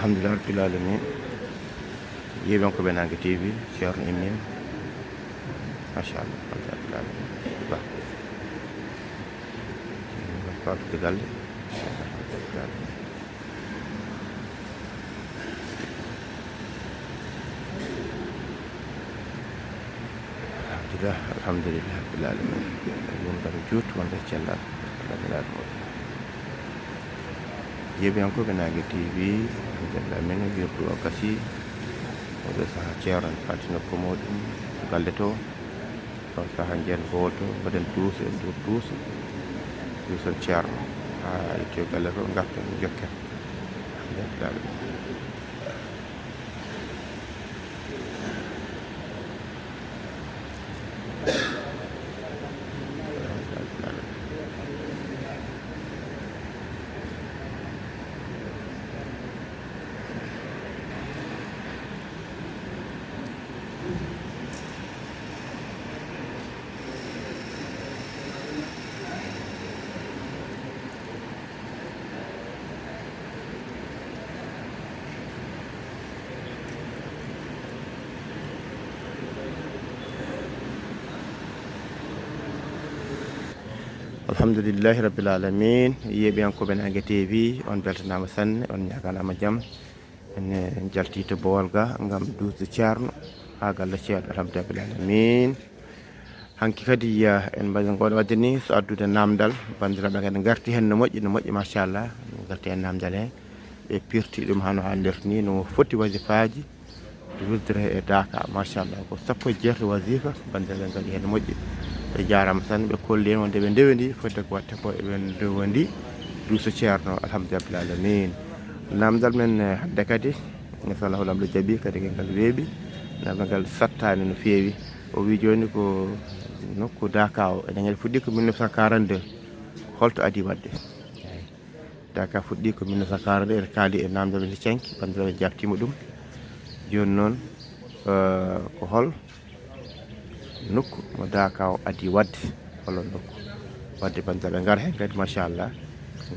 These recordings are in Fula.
alhamdulillah rabbil alamin yeɓen ko Benangue TV ceerno immin machallah rabbil alamin ba fatude galle alhamdulillah rabbil alamin won kam juut wonde cellal rabbil alamin yeɓen ko Benangue TV alhamdulillah min wirdu o kasi oɗo saaha ceeron fatina ko moɗum galle to o saaha jen goto mbaɗen duuso en nder duuson ceerno ha itti galle to garten jokken alhamdulillah alhamdulillahi rabbil alamin yeɓen ko Benangue TV on beltanama sanne on ñaganama jaam en jalti to Bowal ga gam dusde ceerno ha galle ceerno alhamdulillahi rabbil alamin hanki kadi en mbaɗi goɗo wadde ni so addude namdal bandiraɓe kadi garti hen no moƴƴi machallah garti hen namdal he ɓe pirti ɗum hano haalirta ni no foti wasifaji wirdere e Daka machallah ko 16 wasifa bandiraɓe gaɗi hen no moƴƴi ɓe jarama tan ɓe kolli en wonde ɓe ndewedi fodde ko watte ko eɓe ndewodi duuso ceerno alhamdulillah rabbil alamin namdal men hadde kadi sallahu lamɗo jaaɓi kadi ngal weeɓi namdal ngal sattani no feewi o wi joni ko nokku Daka o eɗen fuɗɗi ko 1942 holto adi wadde Daka fuɗɗi ko 1942 ene kaali e namdal men canki bandiraɓe jabtima ɗum joni noon ko hol nokku mo Daka o adi wadde holon nokku wadde bandiraɓe gara hen kadi machallah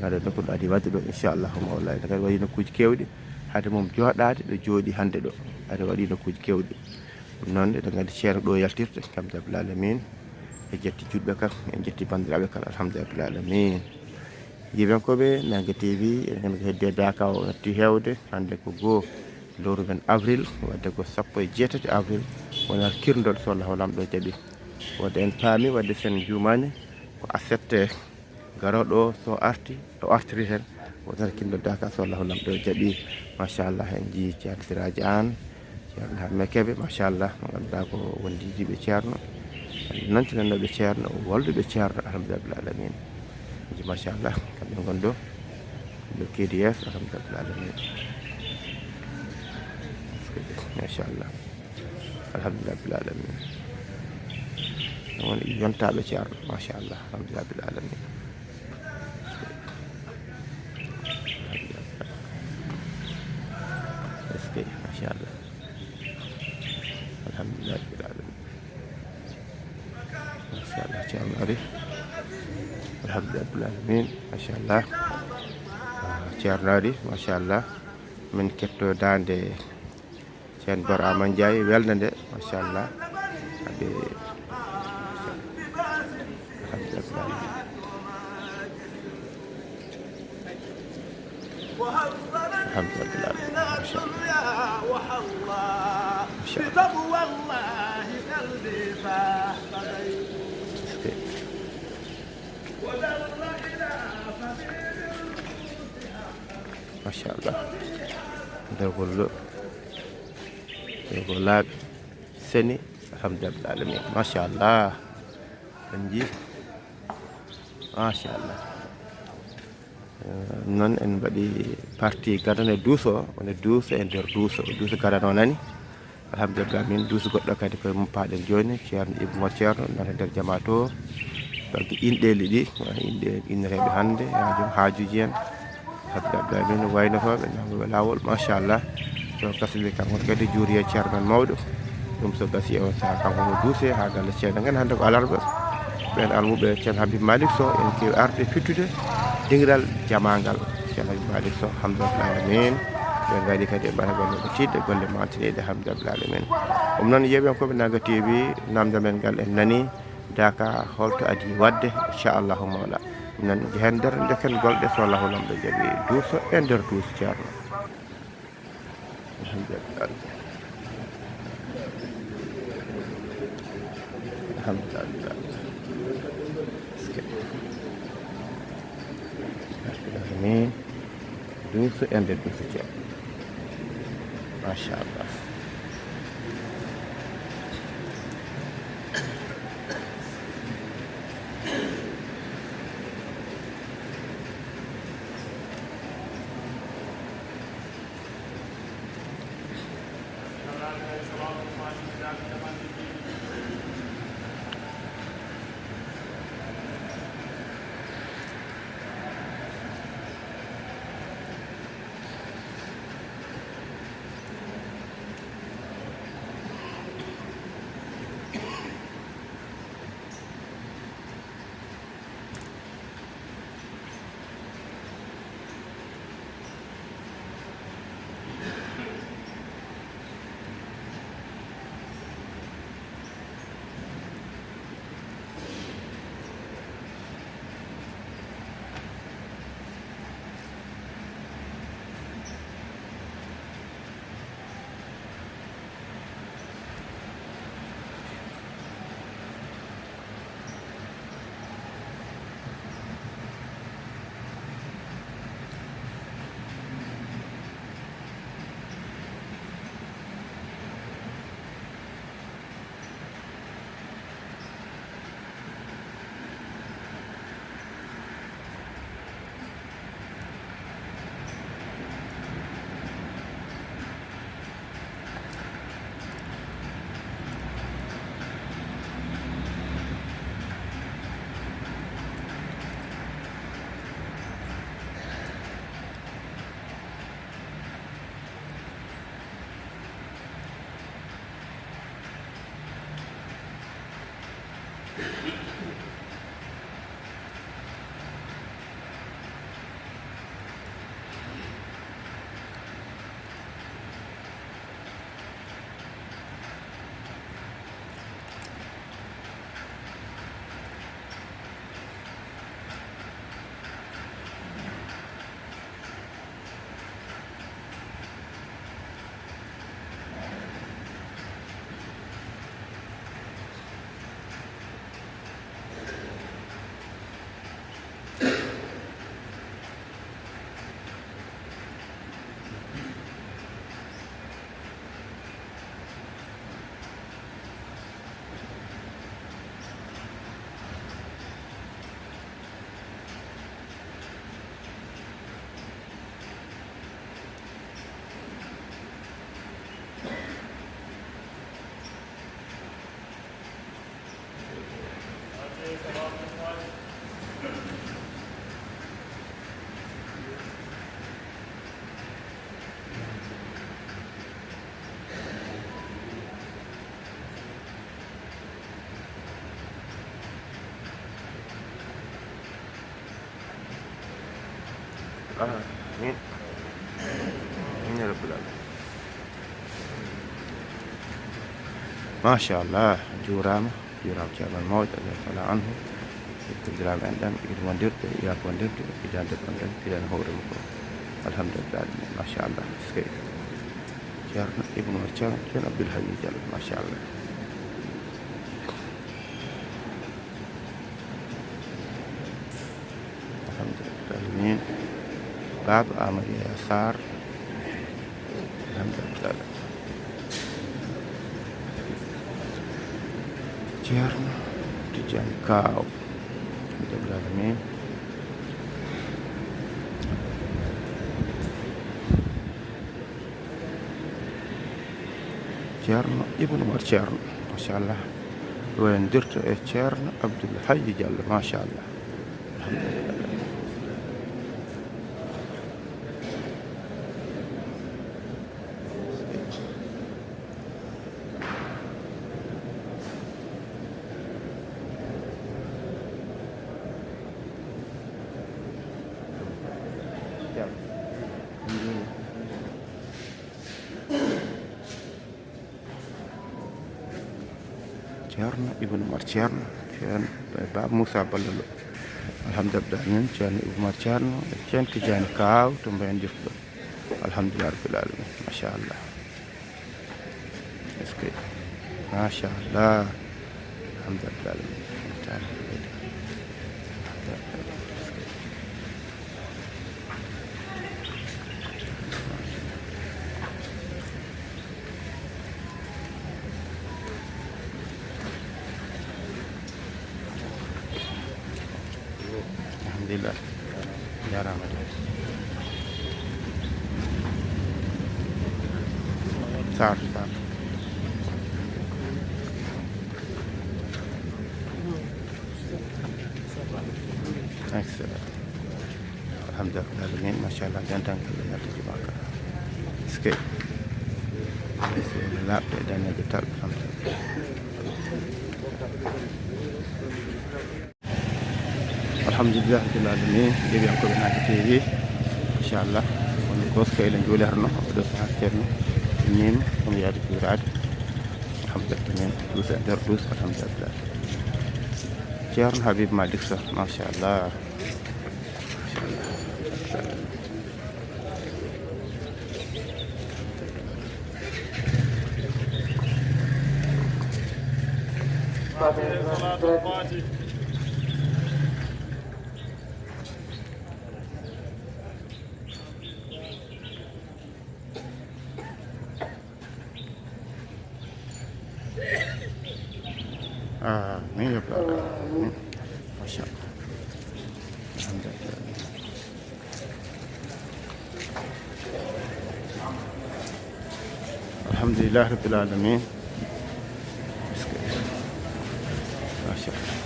gaɗa nokku ɗo adi wadde ɗo inchallah mawlay kadi waɗi nokkuji kewɗi hade mom joɗade ɗo jooɗi hande ɗo hade waɗi nokkuji kewɗi ɗum noon eɗen gandi ceerno ɗo yaltirta alhamdulillah rabbil alamin e jetti juɗɓe kal en jetti bandiraɓe kal alhamdulillah rabbil alamin yeɓenkoɓe Benangue TV eɗen hedde Daka o hetti hewde hande ko goo lewru men avril wadde ko 17 avril wona kirndol so Allah lamɗo jaaɓi wadde en paami wadde sen jumani ko accepte garoɗo so arti o artiri hen wonata kirndol Daka so Allah lamɗo jaaɓi machallah en jii ceerno Siraji An ceerno Harme Keɓe machallah mo ganduɗa ko wondidiɓe ceerno nantinannoɓe ceerno walluɓe ceerno alhamdulillah rabbil alamin ji machallah kamɓe gonɗo ɓe keedi yeeso alhamdulillah rabbil alamin machallah alhamdulillah rabbil alamin woni yontaɓe ceerno machallah alhamdulillah rabbil alamin eskey machallah alhamdulillah rabbil alamin machallah de alhamdulillah rabbil alamin machallah ceerno de machallah min ketto dande ceen Bar Ama Ndiaye welnde nde machallah ade alhamdulillah machallah degol laaɓi seni alhamdulillah alamin machallah en ji machallah non en mbaɗi partie gadane douce o woni douce e nder douce douce gadane o nani alhamdulillah min douce goɗɗo kadi koye mum paaɗen joni ceerno Ibou Mo ceerno nana nder jama to bagge inɗeli ɗi inɗe inneteɓe hande haajuji en alhamdulillah min waynotoɓe nangoɓe lawol machallah so gaside kanko kadi juuri e ceerno men mawɗo ɗum so gasi e on saaha kanko no duuse ha galle ceerno ngen hande ko alarba ɓen almuɓe ceerno Habib Malick Sow en kewi arde fittude dingiral jamagal ceerno Habib Malick Sow alhamdulillah alamin ɓen gaɗi kadi ɓe golle ko tidde golle mantinede alhamdulillah alamin ɗum noon yeɓen koɓe Naga TV namdal men ngal en nani daka holto adi wadde inchallahu mawla nan hen nder deken golɗe so allahu lamɗo jaaɓi duuso e nder duuso ceerno alhamdulillah alhamdulillah amin duuso e nder duuso ceerno machallah آمين آمين يا رب العالمين. ما شاء الله جورama ceerno mawɗo radiyallahu anhu koddiraaɓe enɗam iɗo wondirde yaako wondirde idande gonɗen iɗen hoore makko alhamdulillah machallah sey ceerno ibnu ceerno ceerno Abdoul Hayy Diallo machallah. Alhamdulillah min Baba Amadou Sarr alhamdulillah. Ceerno Tidiane Kaw alhamdulillah min ceerno ibnu Umar ceerno machallah wondirta e ceerno Abdoul Hayy Diallo machallah alhamdulillah. Ceerno ibnu Umar ceerno ceerno Baba Moussa Ballalo alhamdulillah min ceerno ibnu Umar ceerno e ceerno Tidiane Kaw to mbayndirɗo alhamdulillah rabbil alamin machallah est ce que machallah alhamdulillah alamin alhamdulillah jarama de Sarr excellent alhamdulillah alamin machallah dentangal yaltiji makka est ce que labɗe daneɓe tal alhamdulillah. Alhamdulillah rabbil alamin dewi ko ben hadi TV inshallah on gosko elen jolerno do sa ceerno min on yaadi firade alhamdulillah min dus der dus alhamdulillah ceerno Habib Malik Sa machallah آمين يا رب العالمين ما شاء الله الحمد لله. الحمد لله رب العالمين ما شاء الله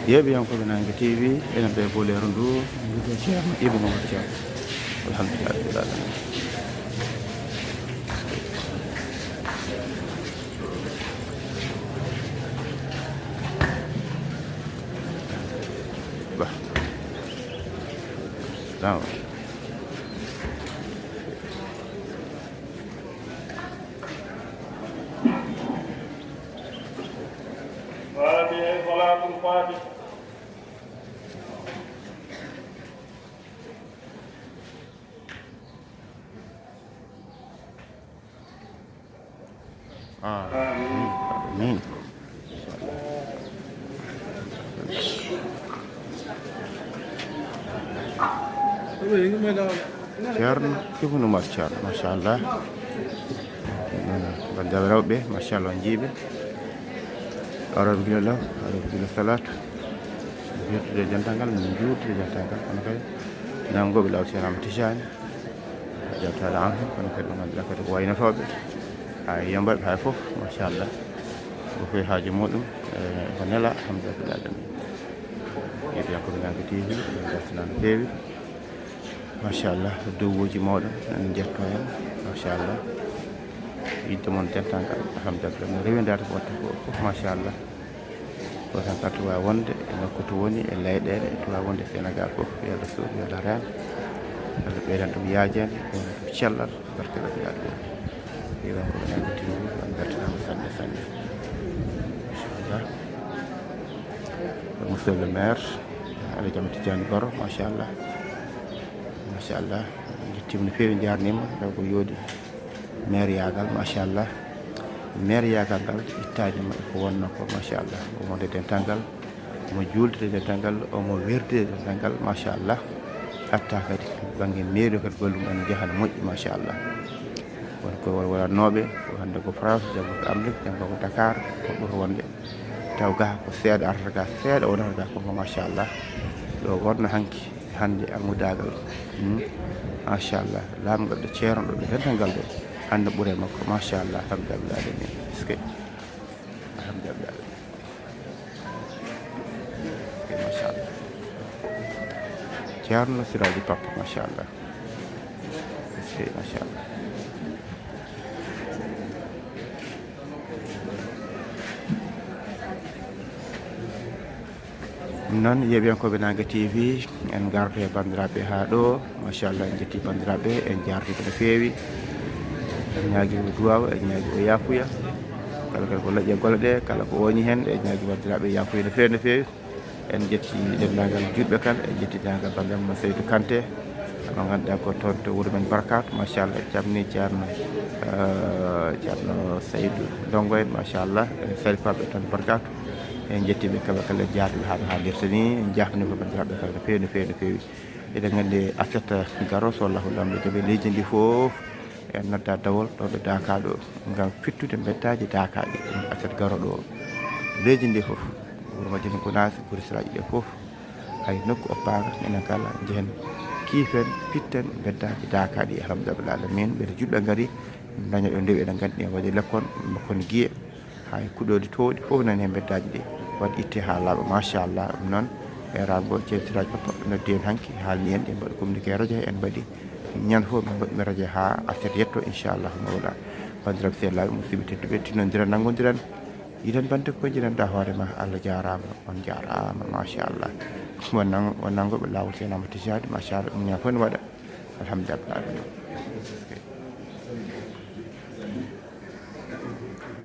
yeɓe yankoɓe TV enen ɓe bolero ndu nduɗo ceerno Ibou Mamadou Thiam alhamdulillah rabbil alamin. Down. Amin. Ceerno Ibnu Umar Ceerno machallah bandiraɓe rewɓe machallah jiiɓe araɓe gila law araɓe gila salatu wirtude jantangal min juutde jantangal kono kadi nangoɓe law ceerno Amadou Tijani jawtaɗo an kono kadi ɓe ganduɗa kadi ko waynotoɓe ha yambaɓe hay foof machallah ko koye haaji muɗum ko nela alhamdulillah alamin yeɓe yankoɓe Nangue TV ɓe gartina no feewi machallah dowuji mawɗon en jetto hen machallah yidde moon dentangal alhamdulillah no rewi data ko watta ko foof machallah ko tan kadi wawi wonde e nokku to woni e leyɗele to wawi wonde Sénégal fof yo Allah suuɓi yo Allah reen Allah ɓeydan ɗum yaajede ɗum cellal barke rabbil alamin yeeɓan ko ɓen ko timi on beltanama sanne sanne inchallah monsieur le maire Aly Diama Tidiani Baro machallah jettima no feewi jarnima taw ko yoodi maire yagal machallah maire yagal ngal ittanima ko wonno ko machallah omo de dental omo julde dental omo werde dental machallah hatta kadi banggue mairie kadi gollum en jahana moƴƴi machallah wonko waɗanoɓe ko hande ko France janggo ko Amérique janggo ko Dakar ko ɗo wonde taw ga ko seeɗa arata ga seeɗa wonata ga koko machallah ɗo wonno hanki hande ammudagal machallah lamgal ɗo ceerno ɗo dental ngal ɗo hande ɓuure makko machallah alhamdulillah alamin eske alhamdulillah machallah ceerno Siraji Papa machallah eske machallah non yeɓiyankoɓe Nanga TV en gardo e bandiraɓe ha ɗo machallah en jetti bandiraɓe en jardiɓe no feewi en ñaagui o duwaw en ñaagui o yafuya kala kala ko laaƴi e golle ɗe kala ko woni hen en ñaagui bandiraɓe yafuya no feewi no feewi en jetti dendagal juɗɓe kala en jetti dendagal bandam Seydou Kanté mo ganduɗa ko toon to wuuro men Barkatu machallah camni ceerno Seydou Dongo en machallah en sarifaɓe toon Barkatu en jettiɓe kala kala jardiɓe haɗo haalirta ni en jafnima bandiraɓe kala no feewi no feewi no feewi eɗen gandi aset garo so allahu lamɗo jooɓe leydi ndi foof en nodda dawol ɗo ɗo Daka ɗo gam fittude bettaji dakaɗi ɗum aset garo ɗo leydi ndi foof wuuro Madina Gounass Guure Siraji ɗe foof hay nokku oppaga enen kala jehen kiifen pitten beddaji dakaɗi alhamdulillah alamin ɓeɗe julɓe gaari daña ɗo ndewi eɗen gandi en waɗi lekkon makkon guiye hay kuɗoɗi towɗi foof nani hen beddaji ɗi waɗi itte ha laaɓa machallah ɗum noon e rango ceerno Siraji Papa noddi en hanki haalni en mbaɗi communiqué radio he en mbaɗi ñande foof min mbaɗimi radio ha aset yetto inchallah mawla bandiraɓe sehlaɓe musidɓe tedduɓe tinnodira nagodiren yiɗen bande ko jiɗenda hoorema Allah jarama on jarama machallah wonnangoɓe lawol senama tijani machallah ɗum ña fof ne waɗa alhamdulillah